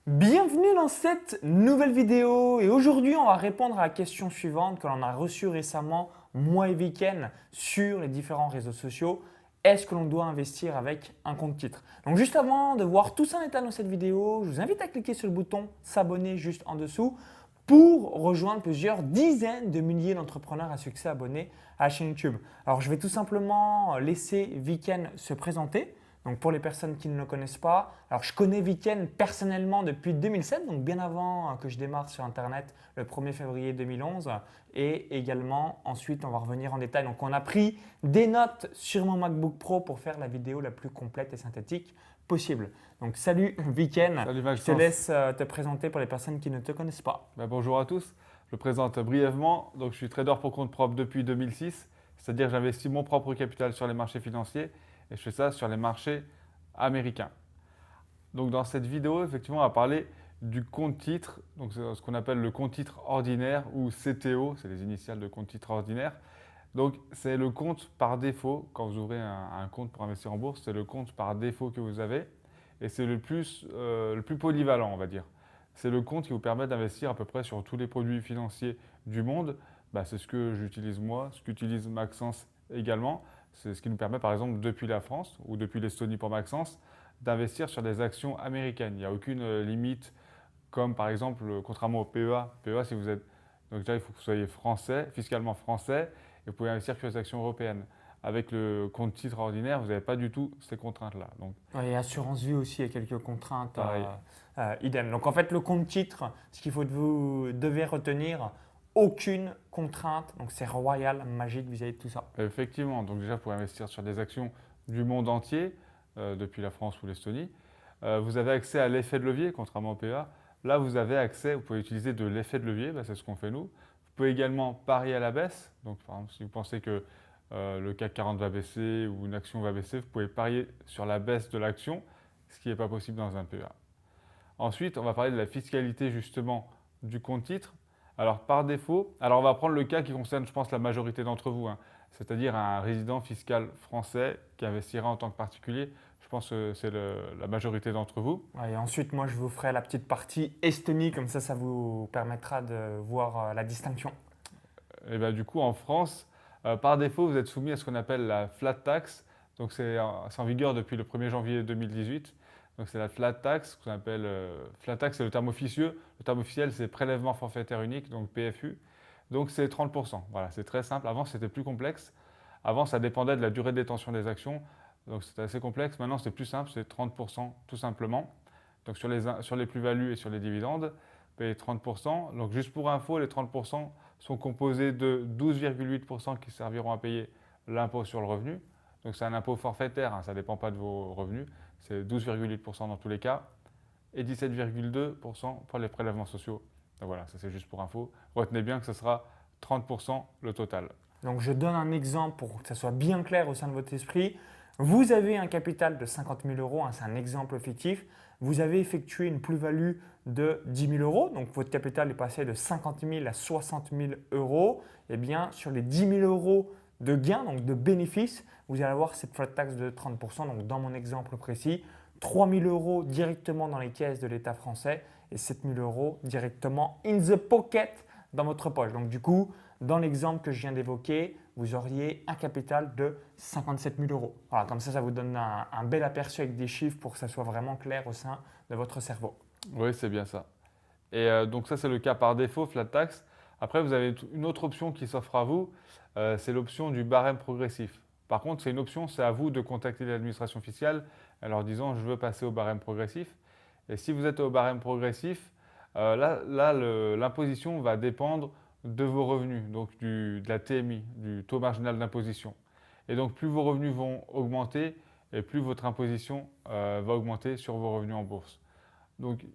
Bienvenue dans cette nouvelle vidéo et aujourd'hui on va répondre à la question suivante que l'on a reçue récemment, moi et Viken, sur les différents réseaux sociaux. Est-ce que l'on doit investir avec un compte titre? Donc juste avant de voir tout ça en détail dans cette vidéo, je vous invite à cliquer sur le bouton s'abonner juste en dessous pour rejoindre plusieurs dizaines de milliers d'entrepreneurs à succès abonnés à la chaîne YouTube. Alors je vais tout simplement laisser Viken se présenter. Donc pour les personnes qui ne le connaissent pas, alors je connais Viken personnellement depuis 2007, donc bien avant que je démarre sur Internet le 1er février 2011. Et également, ensuite, on va revenir en détail. Donc on a pris des notes sur mon MacBook Pro pour faire la vidéo la plus complète et synthétique possible. Donc salut Viken, Salut je te Maxence. laisse te présenter pour les personnes qui ne te connaissent pas. Bonjour à tous. Je me présente brièvement. Donc, je suis trader pour compte propre depuis 2006, c'est-à-dire que j'investis mon propre capital sur les marchés financiers et je fais ça sur les marchés américains. Donc, dans cette vidéo, effectivement, on va parler du compte titre, donc c'est ce qu'on appelle le compte titre ordinaire ou CTO, c'est les initiales de compte titre ordinaire. Donc, c'est le compte par défaut. Quand vous ouvrez un compte pour investir en bourse, c'est le compte par défaut que vous avez et c'est le plus polyvalent, on va dire. C'est le compte qui vous permet d'investir à peu près sur tous les produits financiers du monde. C'est ce que j'utilise moi, ce qu'utilise Maxence également. C'est ce qui nous permet, par exemple, depuis la France ou depuis l'Estonie pour Maxence, d'investir sur des actions américaines. Il n'y a aucune limite, comme par exemple, contrairement au PEA. PEA, si vous êtes. Donc, déjà, il faut que vous soyez français, fiscalement français, et vous pouvez investir que sur les actions européennes. Avec le compte titre ordinaire, vous n'avez pas du tout ces contraintes-là. Donc, Et assurance vie aussi, il y a quelques contraintes pareil. idem. Donc en fait, le compte titre, ce qu'il faut que vous devez retenir, aucune contrainte. Donc c'est royal, magique vis-à-vis de tout ça. Effectivement, donc déjà, vous pouvez investir sur des actions du monde entier, depuis la France ou l'Estonie. Vous avez accès à l'effet de levier, contrairement au PEA. Là, vous avez accès, vous pouvez utiliser de l'effet de levier, c'est ce qu'on fait nous. Vous pouvez également parier à la baisse. Donc, par exemple, si vous pensez que le CAC 40 va baisser ou une action va baisser, vous pouvez parier sur la baisse de l'action, ce qui n'est pas possible dans un PEA. Ensuite, on va parler de la fiscalité justement du compte titre. Alors par défaut, alors on va prendre le cas qui concerne, je pense, la majorité d'entre vous, hein, c'est-à-dire un résident fiscal français qui investira en tant que particulier. Je pense que c'est la majorité d'entre vous. Et ensuite, moi, je vous ferai la petite partie Estonie, comme ça vous permettra de voir la distinction. Et bien, du coup, en France, par défaut, vous êtes soumis à ce qu'on appelle la flat tax. Donc c'est en vigueur depuis le 1er janvier 2018. Donc c'est la flat tax qu'on appelle flat tax, c'est le terme officieux. Le terme officiel, c'est prélèvement forfaitaire unique, donc PFU. Donc c'est 30%. Voilà, c'est très simple. Avant, c'était plus complexe. Avant, ça dépendait de la durée de détention des actions. Donc c'était assez complexe. Maintenant, c'est plus simple, c'est 30% tout simplement. Donc sur les plus-values et sur les dividendes, vous payez 30%. Donc juste pour info, les 30% sont composés de 12,8% qui serviront à payer l'impôt sur le revenu. Donc c'est un impôt forfaitaire, hein, ça ne dépend pas de vos revenus. C'est 12,8% dans tous les cas et 17,2% pour les prélèvements sociaux. Donc voilà, ça c'est juste pour info. Retenez bien que ce sera 30% le total. Donc je donne un exemple pour que ça soit bien clair au sein de votre esprit. Vous avez un capital de 50 000 euros, hein, c'est un exemple fictif. Vous avez effectué une plus-value de 10 000 euros, donc votre capital est passé de 50 000 à 60 000 euros. Et bien sur les 10 000 euros de gains, donc de bénéfices, vous allez avoir cette flat tax de 30%. Donc dans mon exemple précis, 3 000 euros directement dans les caisses de l'État français et 7 000 euros directement in the pocket dans votre poche. Donc du coup, dans l'exemple que je viens d'évoquer, vous auriez un capital de 57 000 euros. Voilà, comme ça vous donne un bel aperçu avec des chiffres pour que ça soit vraiment clair au sein de votre cerveau. Oui, c'est bien ça. Et donc ça, c'est le cas par défaut, flat tax. Après, vous avez une autre option qui s'offre à vous, c'est l'option du barème progressif. Par contre, c'est une option, c'est à vous de contacter l'administration fiscale en leur disant je veux passer au barème progressif. Et si vous êtes au barème progressif, l'imposition va dépendre de vos revenus, donc de la TMI, du taux marginal d'imposition. Et donc plus vos revenus vont augmenter et plus votre imposition va augmenter sur vos revenus en bourse. Donc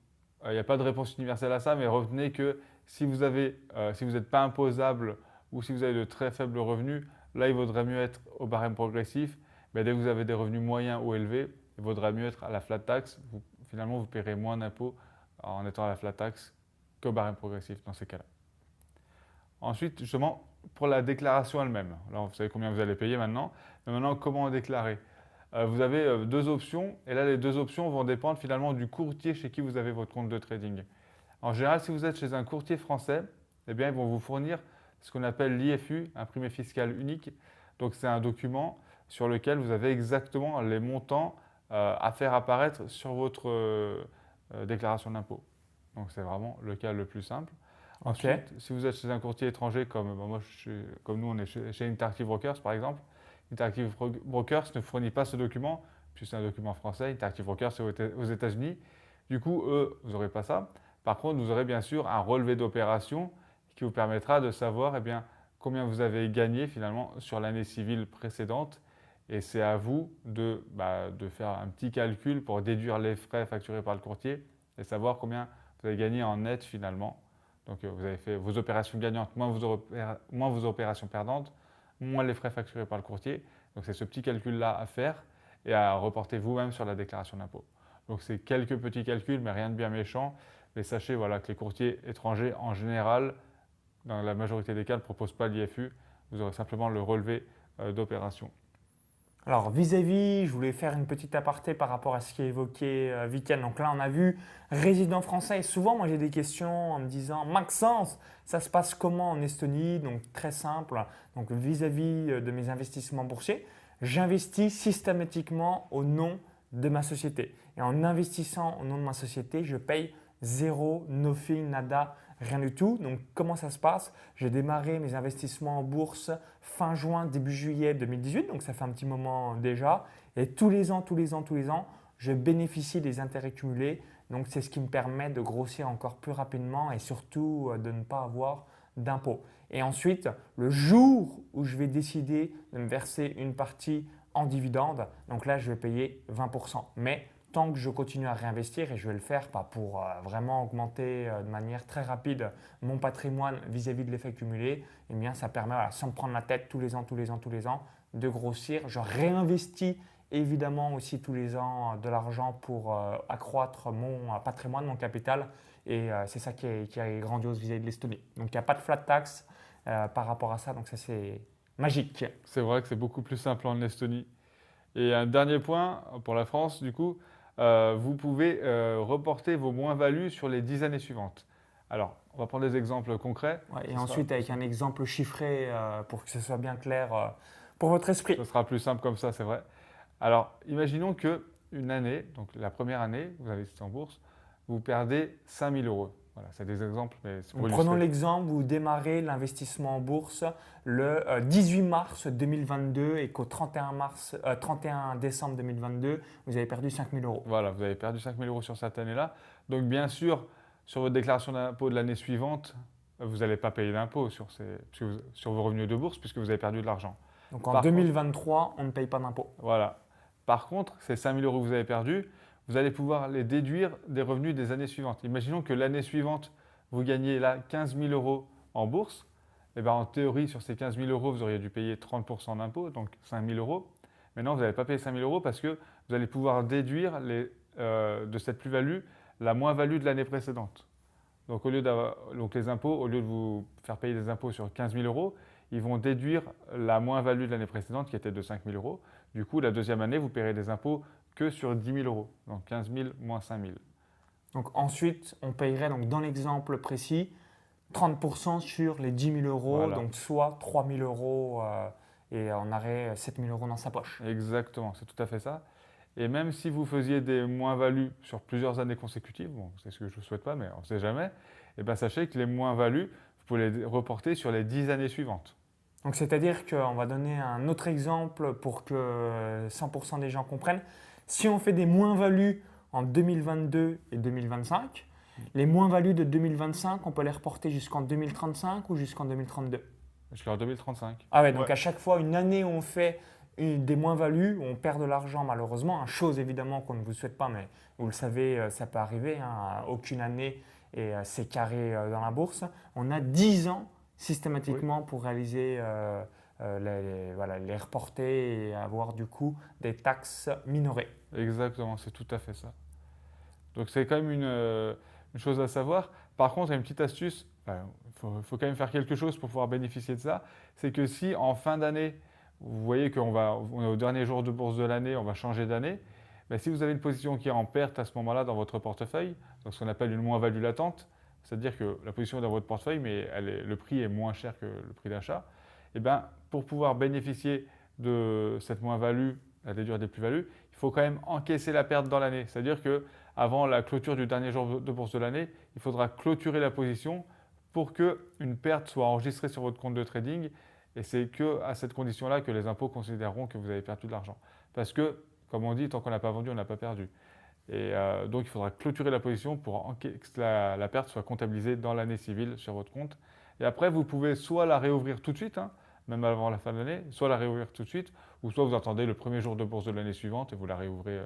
il n'y a pas de réponse universelle à ça, mais retenez que si vous n'êtes pas imposable ou si vous avez de très faibles revenus, là il vaudrait mieux être au barème progressif. Mais dès que vous avez des revenus moyens ou élevés, il vaudrait mieux être à la flat tax. Finalement, vous paierez moins d'impôts en étant à la flat tax qu'au barème progressif dans ces cas-là. Ensuite, justement, pour la déclaration elle-même. Là, vous savez combien vous allez payer maintenant. Mais maintenant, comment déclarer? vous avez deux options. Et là, les deux options vont dépendre finalement du courtier chez qui vous avez votre compte de trading. En général, si vous êtes chez un courtier français, eh bien, ils vont vous fournir ce qu'on appelle l'IFU, imprimé fiscal unique. Donc, c'est un document sur lequel vous avez exactement les montants à faire apparaître sur votre déclaration d'impôt. Donc, c'est vraiment le cas le plus simple. Ensuite, si vous êtes chez un courtier étranger, comme nous, on est chez Interactive Brokers, par exemple, Interactive Brokers ne fournit pas ce document, puisque c'est un document français. Interactive Brokers, c'est aux États-Unis. Du coup, eux, vous n'aurez pas ça. Par contre, vous aurez bien sûr un relevé d'opération qui vous permettra de savoir combien vous avez gagné finalement sur l'année civile précédente. Et c'est à vous de faire un petit calcul pour déduire les frais facturés par le courtier et savoir combien vous avez gagné en net finalement. Donc vous avez fait vos opérations gagnantes moins vos opérations perdantes, moins les frais facturés par le courtier. Donc c'est ce petit calcul-là à faire et à reporter vous-même sur la déclaration d'impôt. Donc c'est quelques petits calculs, mais rien de bien méchant. Mais sachez que les courtiers étrangers, en général, dans la majorité des cas, ne proposent pas l'IFU. Vous aurez simplement le relevé d'opération. Alors vis-à-vis, je voulais faire une petite aparté par rapport à ce qui est évoqué Viken. Donc là, on a vu résident français. Et souvent, moi, j'ai des questions en me disant « Maxence, ça se passe comment en Estonie ?» Donc très simple. Donc vis-à-vis de mes investissements boursiers, j'investis systématiquement au nom de ma société. Et en investissant au nom de ma société, je paye zéro, nothing, nada, rien du tout. Donc, comment ça se passe? J'ai démarré mes investissements en bourse fin juin, début juillet 2018. Donc, ça fait un petit moment déjà. Et tous les ans, je bénéficie des intérêts cumulés. Donc, c'est ce qui me permet de grossir encore plus rapidement et surtout de ne pas avoir d'impôts. Et ensuite, le jour où je vais décider de me verser une partie en dividende, donc là, je vais payer 20%. Mais tant que je continue à réinvestir, et je vais le faire pour vraiment augmenter de manière très rapide mon patrimoine vis-à-vis de l'effet cumulé, eh bien, ça permet, sans me prendre la tête tous les ans, de grossir. Je réinvestis évidemment aussi tous les ans de l'argent pour accroître mon patrimoine, mon capital. Et c'est ça qui est grandiose vis-à-vis de l'Estonie. Donc, il n'y a pas de flat tax par rapport à ça. Donc, ça, c'est magique. C'est vrai que c'est beaucoup plus simple en Estonie. Et un dernier point pour la France, du coup, vous pouvez reporter vos moins-values sur les 10 années suivantes. Alors, on va prendre des exemples concrets. Ouais, et ensuite, avec un exemple chiffré pour que ce soit bien clair pour votre esprit. Ce sera plus simple comme ça, c'est vrai. Alors, imaginons qu'une année, donc la première année, vous investissez en bourse, vous perdez 5 000 euros. Voilà, c'est des exemples, mais c'est pour illustrer. Prenons l'exemple, vous démarrez l'investissement en bourse le 18 mars 2022 et qu'au 31 décembre 2022, vous avez perdu 5 000 euros. Voilà, vous avez perdu 5 000 euros sur cette année-là. Donc, bien sûr, sur votre déclaration d'impôt de l'année suivante, vous n'allez pas payer d'impôt sur vos revenus de bourse puisque vous avez perdu de l'argent. Donc, en 2023, on ne paye pas d'impôt. Voilà. Par contre, ces 5 000 euros que vous avez perdus, vous allez pouvoir les déduire des revenus des années suivantes. Imaginons que l'année suivante, vous gagnez là 15 000 euros en bourse. Et bien, en théorie, sur ces 15 000 euros, vous auriez dû payer 30% d'impôt, donc 5 000 euros. Maintenant, vous n'allez pas payer 5 000 euros parce que vous allez pouvoir déduire de cette plus-value la moins-value de l'année précédente. Donc, les impôts, au lieu de vous faire payer des impôts sur 15 000 euros, ils vont déduire la moins-value de l'année précédente qui était de 5 000 euros. Du coup, la deuxième année, vous paierez des impôts que sur 10 000 euros, donc 15 000 moins 5 000. Donc ensuite, on payerait donc dans l'exemple précis 30% sur les 10 000 euros, Voilà. donc soit 3 000 euros et on aurait 7 000 euros dans sa poche. Exactement, c'est tout à fait ça. Et même si vous faisiez des moins-values sur plusieurs années consécutives, bon, c'est ce que je ne vous souhaite pas, mais on ne sait jamais, et bien sachez que les moins-values, vous pouvez les reporter sur les 10 années suivantes. Donc c'est-à-dire qu'on va donner un autre exemple pour que 100% des gens comprennent. Si on fait des moins-values en 2022 et 2025, les moins-values de 2025, on peut les reporter jusqu'en 2035 ou jusqu'en 2032? Jusqu'en 2035. Ah ouais, donc à chaque fois, une année où on fait des moins-values, où on perd de l'argent malheureusement, hein, chose évidemment qu'on ne vous souhaite pas, mais vous le savez, ça peut arriver, hein, aucune année et c'est carré dans la bourse. On a 10 ans systématiquement pour réaliser les reporter et avoir du coup des taxes minorées. Exactement, c'est tout à fait ça. Donc c'est quand même une chose à savoir. Par contre, il y a une petite astuce, il faut quand même faire quelque chose pour pouvoir bénéficier de ça, c'est que si en fin d'année, vous voyez on est au dernier jour de bourse de l'année, on va changer d'année. Ben, si vous avez une position qui est en perte à ce moment-là dans votre portefeuille, donc ce qu'on appelle une moins-value latente, c'est-à-dire que la position est dans votre portefeuille, mais le prix est moins cher que le prix d'achat, et ben, pour pouvoir bénéficier de cette moins-value, la déduire des plus-values, il faut quand même encaisser la perte dans l'année. C'est-à-dire qu'avant la clôture du dernier jour de bourse de l'année, il faudra clôturer la position pour qu'une perte soit enregistrée sur votre compte de trading. Et c'est qu'à cette condition-là que les impôts considéreront que vous avez perdu de l'argent. Parce que, comme on dit, tant qu'on n'a pas vendu, on n'a pas perdu. Et donc, il faudra clôturer la position pour que la perte soit comptabilisée dans l'année civile sur votre compte. Et après, vous pouvez soit la réouvrir tout de suite, même avant la fin de l'année, soit la réouvrir tout de suite, ou soit vous attendez le premier jour de bourse de l'année suivante et vous la réouvrez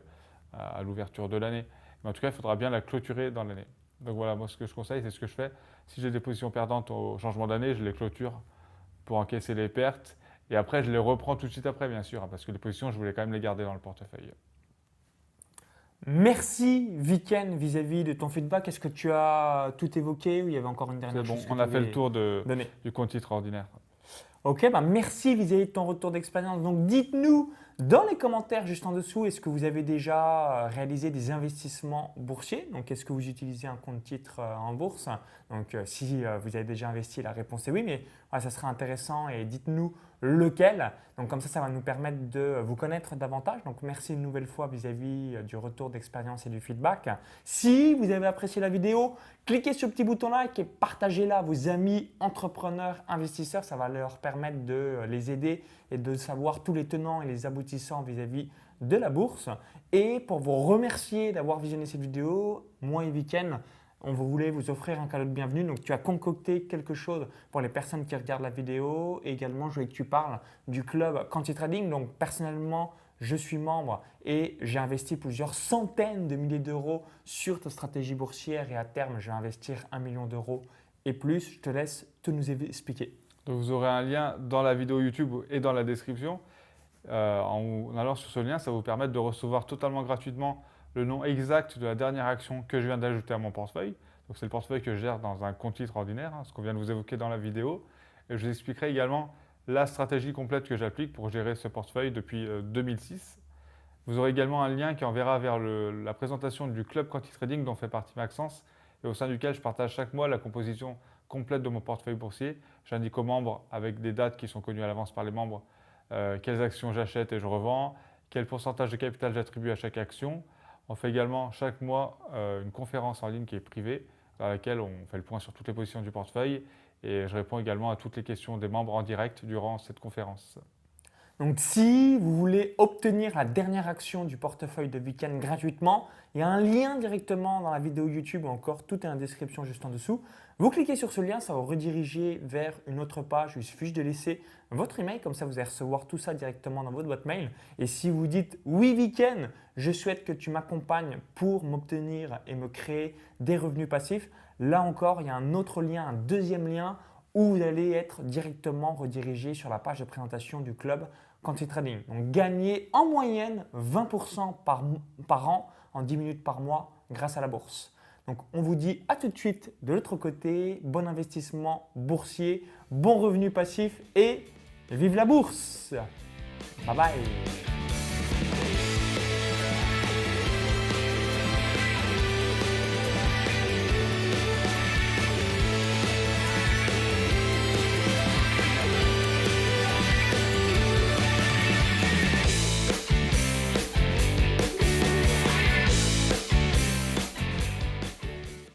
à l'ouverture de l'année. Mais en tout cas, il faudra bien la clôturer dans l'année. Donc voilà, moi ce que je conseille, c'est ce que je fais. Si j'ai des positions perdantes au changement d'année, je les clôture pour encaisser les pertes. Et après, je les reprends tout de suite après, bien sûr, parce que les positions, je voulais quand même les garder dans le portefeuille. Merci Viken vis-à-vis de ton feedback. Est-ce que tu as tout évoqué ou il y avait encore une dernière C'est bon, chose que on tu a fait le voulais tour donner? du compte titre ordinaire. Ok, merci vis-à-vis de ton retour d'expérience. Donc dites-nous dans les commentaires juste en dessous, est-ce que vous avez déjà réalisé des investissements boursiers? Donc est-ce que vous utilisez un compte titre en bourse? Donc si vous avez déjà investi, la réponse est oui, mais ça serait intéressant et dites-nous lequel. Donc comme ça va nous permettre de vous connaître davantage. Donc merci une nouvelle fois vis-à-vis du retour d'expérience et du feedback. Si vous avez apprécié la vidéo, cliquez sur le petit bouton like et partagez-la à vos amis entrepreneurs, investisseurs. Ça va leur permettre de les aider et de savoir tous les tenants et les aboutissants vis-à-vis de la bourse. Et pour vous remercier d'avoir visionné cette vidéo, moi et Viken, on voulait vous offrir un cadeau de bienvenue. Donc, tu as concocté quelque chose pour les personnes qui regardent la vidéo. Et également, je voulais que tu parles du club Quanti Trading. Donc, personnellement, je suis membre et j'ai investi plusieurs centaines de milliers d'euros sur ta stratégie boursière. Et à terme, je vais investir 1 million d'euros et plus. Je te laisse tout nous expliquer. Donc vous aurez un lien dans la vidéo YouTube et dans la description. En allant sur ce lien, ça va vous permettre de recevoir totalement gratuitement le nom exact de la dernière action que je viens d'ajouter à mon portefeuille. Donc c'est le portefeuille que je gère dans un compte titre ordinaire, ce qu'on vient de vous évoquer dans la vidéo. Et je vous expliquerai également la stratégie complète que j'applique pour gérer ce portefeuille depuis 2006. Vous aurez également un lien qui enverra vers la présentation du club Quanti Trading dont fait partie Maxence et au sein duquel je partage chaque mois la composition complète de mon portefeuille boursier. J'indique aux membres avec des dates qui sont connues à l'avance par les membres quelles actions j'achète et je revends, quel pourcentage de capital j'attribue à chaque action. On fait également chaque mois une conférence en ligne qui est privée dans laquelle on fait le point sur toutes les positions du portefeuille et je réponds également à toutes les questions des membres en direct durant cette conférence. Donc, si vous voulez obtenir la dernière action du portefeuille de Viken gratuitement, il y a un lien directement dans la vidéo YouTube ou encore tout est en description juste en dessous. Vous cliquez sur ce lien, ça va vous rediriger vers une autre page. Il suffit de laisser votre email, comme ça vous allez recevoir tout ça directement dans votre boîte mail. Et si vous dites « Oui Viken, je souhaite que tu m'accompagnes pour m'obtenir et me créer des revenus passifs », là encore, il y a un autre lien, un deuxième lien où vous allez être directement redirigé sur la page de présentation du club Quanti Trading. Donc, gagner en moyenne 20% par an en 10 minutes par mois grâce à la bourse. Donc, on vous dit à tout de suite de l'autre côté. Bon investissement boursier, bon revenu passif et vive la bourse! Bye bye!